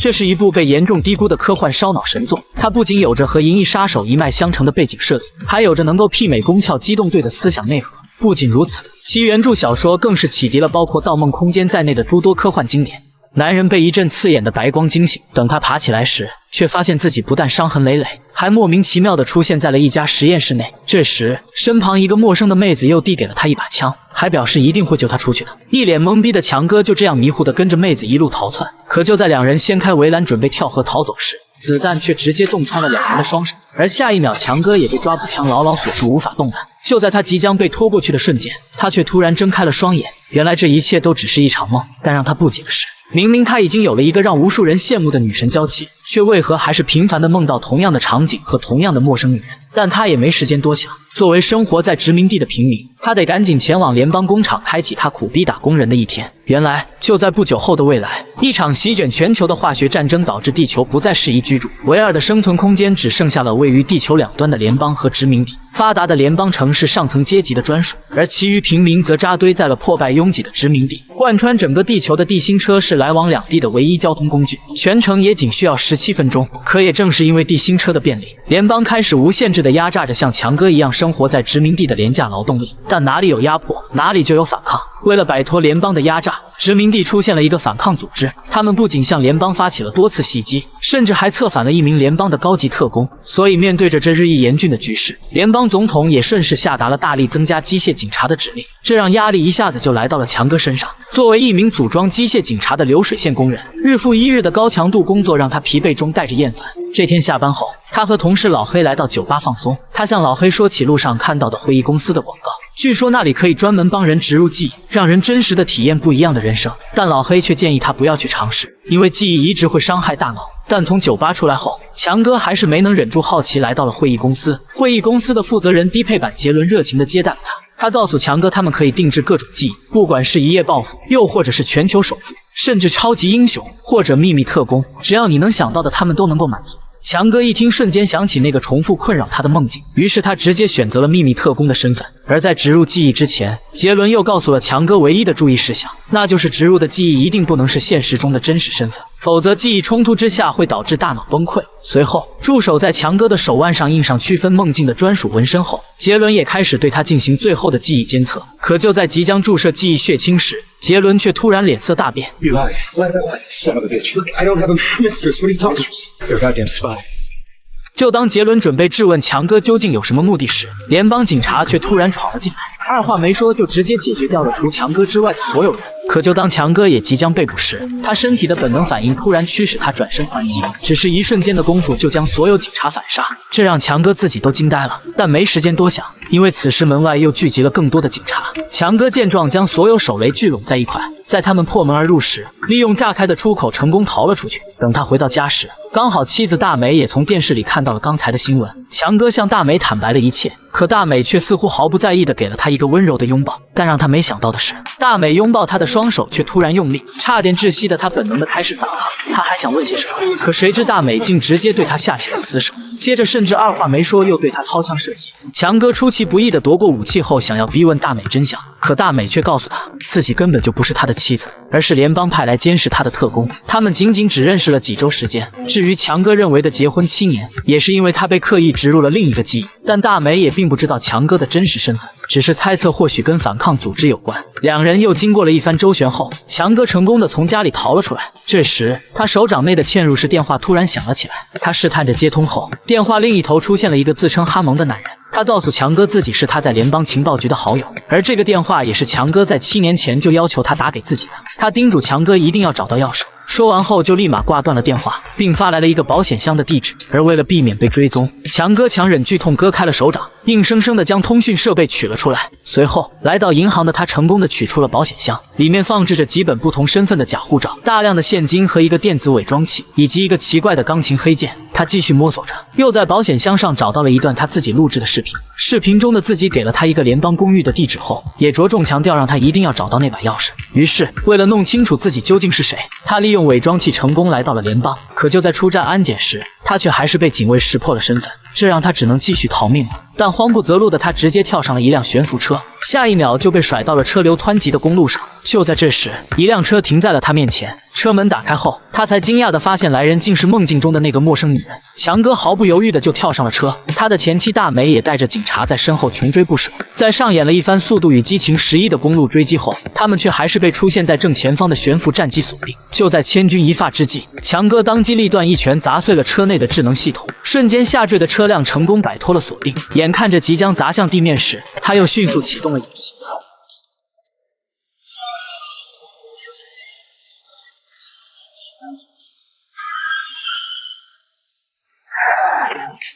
这是一部被严重低估的科幻烧脑神作。它不仅有着和《银翼杀手》一脉相承的背景设定，还有着能够媲美《宫壳机动队》的思想内核。不仅如此，其原著小说更是启迪了包括《盗梦空间》在内的诸多科幻经典。男人被一阵刺眼的白光惊醒，等他爬起来时，却发现自己不但伤痕累累，还莫名其妙地出现在了一家实验室内。这时，身旁一个陌生的妹子又递给了他一把枪，还表示一定会救他出去的。一脸懵逼的强哥就这样迷糊地跟着妹子一路逃窜。可就在两人掀开围栏准备跳河逃走时，子弹却直接洞穿了两人的双手，而下一秒，强哥也被抓捕枪牢牢锁住，无法动弹。就在他即将被拖过去的瞬间，他却突然睁开了双眼。原来这一切都只是一场梦。但让他不解的是，明明他已经有了一个让无数人羡慕的女神娇妻，却为何还是频繁地梦到同样的场景和同样的陌生女人？但他也没时间多想，作为生活在殖民地的平民，他得赶紧前往联邦工厂，开启他苦逼打工人的一天。原来就在不久后的未来，一场席卷全球的化学战争导致地球不再适宜居住，唯二的生存空间只剩下了位于地球两端的联邦和殖民地。发达的联邦城是上层阶级的专属，而其余平民则扎堆在了破败拥挤的殖民地。贯穿整个地球的地心车是来往两地的唯一交通工具，全程也仅需要17分钟。可也正是因为地心车的便利，联邦开始无限制地压榨着像强哥一样生活在殖民地的廉价劳动力。但哪里有压迫，哪里就有反抗。为了摆脱联邦的压榨，殖民地出现了一个反抗组织，他们不仅向联邦发起了多次袭击，甚至还策反了一名联邦的高级特工。所以面对着这日益严峻的局势，联邦总统也顺势下达了大力增加机械警察的指令，这让压力一下子就来到了强哥身上。作为一名组装机械警察的流水线工人，日复一日的高强度工作让他疲惫中带着厌烦。这天下班后，他和同事老黑来到酒吧放松。他向老黑说起路上看到的会议公司的广告，据说那里可以专门帮人植入记忆，让人真实的体验不一样的人生。但老黑却建议他不要去尝试，因为记忆移植会伤害大脑。但从酒吧出来后，强哥还是没能忍住好奇，来到了会议公司。会议公司的负责人低配版杰伦热情地接待了他。他告诉强哥，他们可以定制各种记忆，不管是一夜暴富，又或者是全球首富，甚至超级英雄或者秘密特工，只要你能想到的，他们都能够满足。强哥一听，瞬间想起那个重复困扰他的梦境，于是他直接选择了秘密特工的身份。而在植入记忆之前，杰伦又告诉了强哥唯一的注意事项，那就是植入的记忆一定不能是现实中的真实身份，否则记忆冲突之下会导致大脑崩溃。随后，助手在强哥的手腕上印上区分梦境的专属纹身后，杰伦也开始对他进行最后的记忆监测。可就在即将注射记忆血清时，杰伦却突然脸色大变。You lied. Son of a bitch. Look, I don't have a mistress. What are you talking about? You're a goddamn spy. 就当杰伦准备质问强哥究竟有什么目的时，联邦警察却突然闯了进来，二话没说就直接解决掉了除强哥之外的所有人。可就当强哥也即将被捕时，他身体的本能反应突然驱使他转身还击，只是一瞬间的功夫就将所有警察反杀，这让强哥自己都惊呆了。但没时间多想，因为此时门外又聚集了更多的警察。强哥见状，将所有手雷聚拢在一块，在他们破门而入时，利用炸开的出口成功逃了出去。等他回到家时，刚好妻子大美也从电视里看到了刚才的新闻。强哥向大美坦白了一切，可大美却似乎毫不在意地给了他一个温柔的拥抱。但让他没想到的是，大美拥抱他的双手却突然用力，差点窒息的他本能地开始反抗。他还想问些什么，可谁知大美竟直接对他下起了死手，接着甚至二话没说又对他掏枪射击。强哥出其不意地夺过武器后，想要逼问大美真相，可大美却告诉他自己根本就不是他的妻子，而是联邦派来监视他的特工。他们仅仅只认识了几周时间。至于强哥认为的结婚7年，也是因为他被刻意植入了另一个记忆。但大美也并不知道强哥的真实身份，只是猜测或许跟反抗组织有关。两人又经过了一番周旋后，强哥成功的从家里逃了出来。这时，他手掌内的嵌入式电话突然响了起来，他试探着接通后，电话另一头出现了一个自称哈蒙的男人。他告诉强哥自己是他在联邦情报局的好友，而这个电话也是强哥在7年前就要求他打给自己的。他叮嘱强哥一定要找到钥匙。说完后就立马挂断了电话，并发来了一个保险箱的地址。而为了避免被追踪，强哥强忍剧痛割开了手掌，硬生生的将通讯设备取了出来。随后来到银行的他成功的取出了保险箱，里面放置着几本不同身份的假护照、大量的现金和一个电子伪装器，以及一个奇怪的钢琴黑键。他继续摸索着，又在保险箱上找到了一段他自己录制的视频。视频中的自己给了他一个联邦公寓的地址后，也着重强调让他一定要找到那把钥匙。于是为了弄清楚自己究竟是谁，他利用伪装器成功来到了联邦。可就在出站安检时，他却还是被警卫识破了身份，这让他只能继续逃命了。但慌不择路的他直接跳上了一辆悬浮车，下一秒就被甩到了车流湍急的公路上。就在这时，一辆车停在了他面前，车门打开后，他才惊讶地发现来人竟是梦境中的那个陌生女人。强哥毫不犹豫地就跳上了车，他的前妻大美也带着警察在身后穷追不舍。在上演了一番《速度与激情11》的公路追击后，他们却还是被出现在正前方的悬浮战机锁定。就在千钧一发之际，强哥当机立断，一拳砸碎了车内的智能系统，瞬间下坠的车辆成功摆脱了锁定。眼看着即将砸向地面时，他又迅速启动了引擎。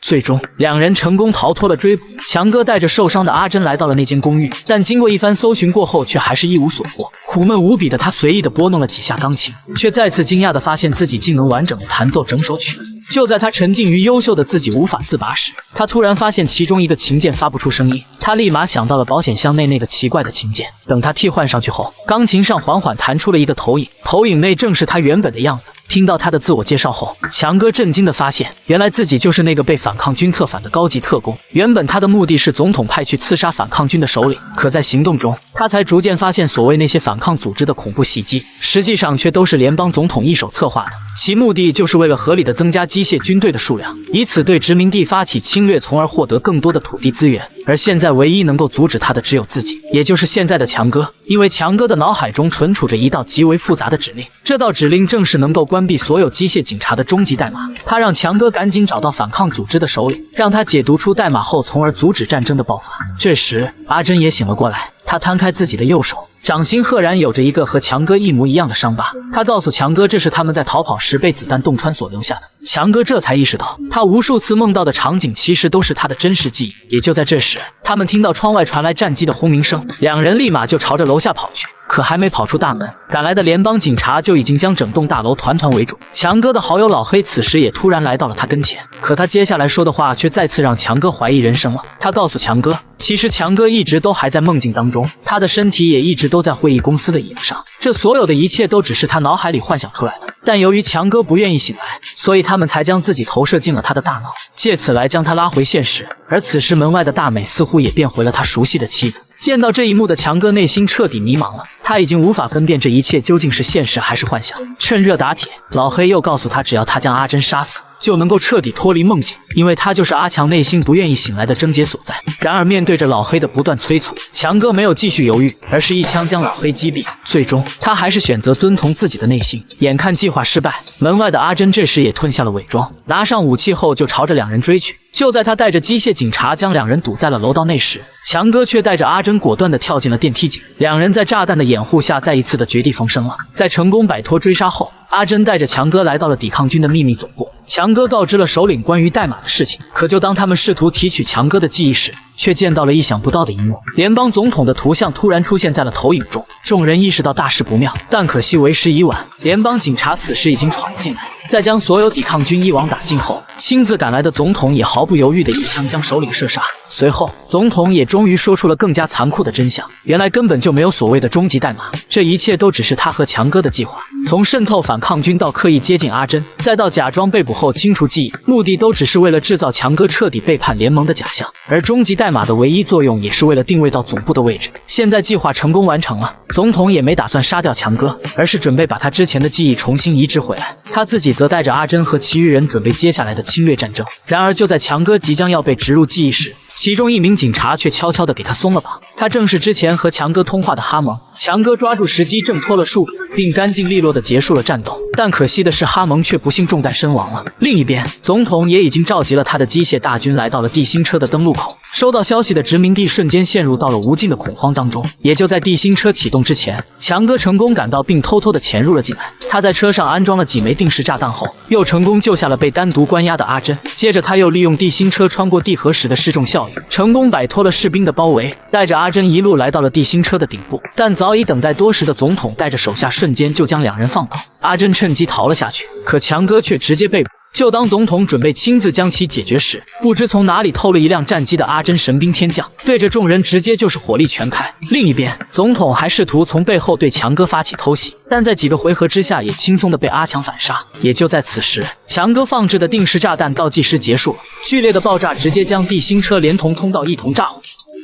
最终，两人成功逃脱了追捕。强哥带着受伤的阿珍来到了那间公寓，但经过一番搜寻过后，却还是一无所获。苦闷无比的他随意地拨弄了几下钢琴，却再次惊讶地发现自己竟能完整地弹奏整首曲子。就在他沉浸于优秀的自己无法自拔时，他突然发现其中一个琴键发不出声音。他立马想到了保险箱内那个奇怪的琴键。等他替换上去后，钢琴上缓缓弹出了一个投影，投影内正是他原本的样子。听到他的自我介绍后，强哥震惊地发现，原来自己就是那个被反抗军策反的高级特工。原本他的目的是总统派去刺杀反抗军的首领，可在行动中，他才逐渐发现所谓那些反抗组织的恐怖袭击，实际上却都是联邦总统一手策划的，其目的就是为了合理的增加机械军队的数量，以此对殖民地发起侵略，从而获得更多的土地资源。而现在唯一能够阻止他的只有自己，也就是现在的强哥。因为强哥的脑海中存储着一道极为复杂的指令，这道指令正是能够关闭所有机械警察的终极代码。他让强哥赶紧找到反抗组织的首领，让他解读出代码后，从而阻止战争的爆发。这时，阿珍也醒了过来，他摊开自己的右手，掌心赫然有着一个和强哥一模一样的伤疤。他告诉强哥，这是他们在逃跑时被子弹洞穿所留下的。强哥这才意识到，他无数次梦到的场景其实都是他的真实记忆。也就在这时，他们听到窗外传来战机的轰鸣声，两人立马就朝着楼下跑去。可还没跑出大门，赶来的联邦警察就已经将整栋大楼团团围住。强哥的好友老黑此时也突然来到了他跟前，可他接下来说的话却再次让强哥怀疑人生了。他告诉强哥，其实强哥一直都还在梦境当中，他的身体也一直都在会议公司的椅子上，这所有的一切都只是他脑海里幻想出来的。但由于强哥不愿意醒来，所以他们才将自己投射进了他的大脑，借此来将他拉回现实。而此时门外的大美似乎也变回了他熟悉的妻子。见到这一幕的强哥内心彻底迷茫了，他已经无法分辨这一切究竟是现实还是幻想。趁热打铁，老黑又告诉他，只要他将阿珍杀死，就能够彻底脱离梦境，因为他就是阿强内心不愿意醒来的症结所在。然而面对着老黑的不断催促，强哥没有继续犹豫，而是一枪将老黑击毙。最终他还是选择遵从自己的内心。眼看计划失败，门外的阿珍这时也褪下了伪装，拿上武器后就朝着两人追去。就在他带着机械警察将两人堵在了楼道内时，强哥却带着阿珍果断地跳进了电梯井。两人在炸弹的掩护下再一次的绝地逢生了。在成功摆脱追杀后，阿珍带着强哥来到了抵抗军的秘密总部。强哥告知了首领关于代码的事情，可就当他们试图提取强哥的记忆时，却见到了意想不到的一幕。联邦总统的图像突然出现在了投影中，众人意识到大事不妙，但可惜为时已晚。联邦警察此时已经闯了进来，在将所有抵抗军一网打尽后，亲自赶来的总统也毫不犹豫地一枪将首领射杀。随后，总统也终于说出了更加残酷的真相，原来根本就没有所谓的终极代码，这一切都只是他和强哥的计划。从渗透反抗军到刻意接近阿珍，再到假装被捕后清除记忆，目的都只是为了制造强哥彻底背叛联盟的假象。而终极代码的唯一作用也是为了定位到总部的位置。现在计划成功完成了，总统也没打算杀掉强哥，而是准备把他之前的记忆重新移植回来。他自己则带着阿珍和其余人准备接下来的侵略战争。然而就在强哥即将要被植入记忆时，其中一名警察却悄悄地给他松了绑，他正是之前和强哥通话的哈蒙。强哥抓住时机挣脱了束缚，并干净利落地结束了战斗。但可惜的是，哈蒙却不幸中弹身亡了。另一边，总统也已经召集了他的机械大军来到了地心车的登陆口。收到消息的殖民地瞬间陷入到了无尽的恐慌当中。也就在地心车启动之前，强哥成功赶到并偷偷地潜入了进来。他在车上安装了几枚定时炸弹后，又成功救下了被单独关押的阿珍。接着他又利用地心车穿过地核时的失重效应，成功摆脱了士兵的包围，带着阿珍一路来到了地心车的顶部。但早已等待多时的总统带着手下瞬间就将两人放倒，阿珍趁机逃了下去，可强哥却直接被捕。就当总统准备亲自将其解决时，不知从哪里偷了一辆战机的阿珍神兵天降，对着众人直接就是火力全开。另一边，总统还试图从背后对强哥发起偷袭，但在几个回合之下也轻松的被阿强反杀。也就在此时，强哥放置的定时炸弹倒计时结束了，剧烈的爆炸直接将地心车连同通道一同炸毁。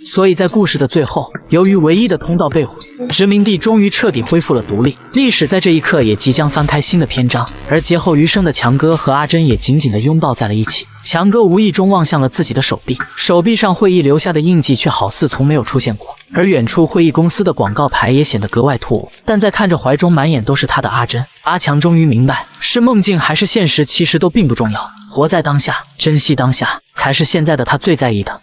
所以在故事的最后，由于唯一的通道被毁，殖民地终于彻底恢复了独立，历史在这一刻也即将翻开新的篇章。而劫后余生的强哥和阿珍也紧紧地拥抱在了一起。强哥无意中望向了自己的手臂，手臂上会议留下的印记却好似从没有出现过，而远处会议公司的广告牌也显得格外突兀。但在看着怀中满眼都是他的阿珍，阿强终于明白，是梦境还是现实其实都并不重要，活在当下，珍惜当下，才是现在的他最在意的。